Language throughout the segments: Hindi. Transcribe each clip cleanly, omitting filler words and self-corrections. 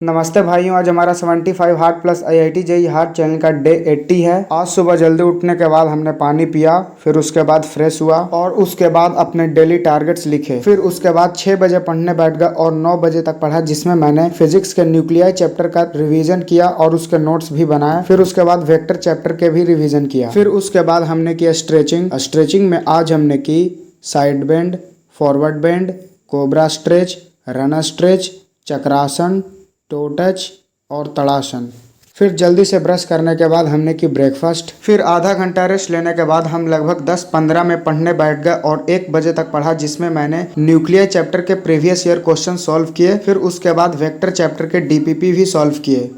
नमस्ते भाइयों, आज हमारा 75 heart plus IIT JEE heart channel का डे 80 है। आज सुबह जल्दी उठने के बाद हमने पानी पिया, फिर उसके बाद फ्रेश हुआ और उसके बाद अपने डेली टारगेट्स लिखे। फिर उसके बाद 6 बजे पढ़ने बैठ गया और 9 बजे तक पढ़ा, जिसमें मैंने फिजिक्स के न्यूक्लियाई चैप्टर का रिवीजन किया और उसके नोट्स भी बनाए। फिर उसके बाद वेक्टर चैप्टर के भी रिवीजन किया। फिर उसके बाद हमने किया स्ट्रेचिंग में आज हमने की side bend, forward bend, cobra stretch, runner stretch, chakrasana, toe touch और तड़ासन। फिर जल्दी से ब्रश करने के बाद हमने की ब्रेकफास्ट। फिर आधा घंटा रेस्ट लेने के बाद हम लगभग 10-15 में पढ़ने बैठ गए और 1 बजे तक पढ़ा, जिसमें मैंने न्यूक्लियर चैप्टर के प्रीवियस ईयर क्वेश्चन सॉल्व किए। फिर उसके बाद वेक्टर चैप्टर के DPP भी सॉल्व किए।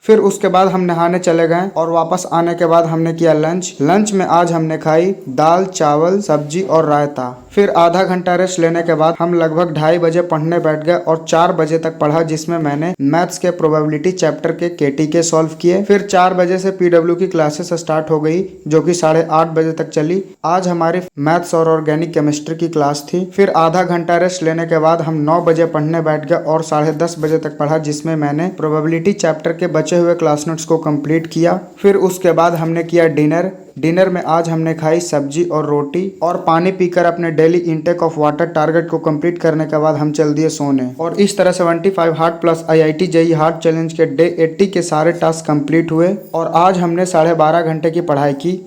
फिर उसके बाद हम नहाने चले गए और वापस आने के बाद हमने किया लंच में आज हमने खाई दाल, चावल, सब्जी और रायता। फिर आधा घंटा रेस्ट लेने के बाद हम लगभग 2:30 बजे पढ़ने बैठ गए और 4 बजे तक पढ़ा, जिसमें मैंने मैथ्स के प्रोबेबिलिटी चैप्टर के KTK सॉल्व किए। फिर 4 बजे से PW की क्लासेस स्टार्ट हो गई, जो कि 8:30 बजे तक चली। आज हमारी मैथ्स और ऑर्गेनिक केमिस्ट्री की क्लास थी। फिर आधा घंटा रेस्ट लेने के बाद हम 9 बजे पढ़ने बैठ गए और 10:30 बजे तक पढ़ा, जिसमें मैंने प्रोबेबिलिटी चैप्टर के बचे हुए क्लास नोट्स को कंप्लीट किया। फिर उसके बाद हमने किया डिनर में आज हमने खाई सब्जी और रोटी और पानी पीकर अपने daily intake of water target को कंप्लीट करने के बाद हम चल दिए सोने। और इस तरह 75 heart plus IIT JEE heart challenge के डे 80 के सारे टास्क कंप्लीट हुए और आज हमने 12.5 घंटे की पढ़ाई की।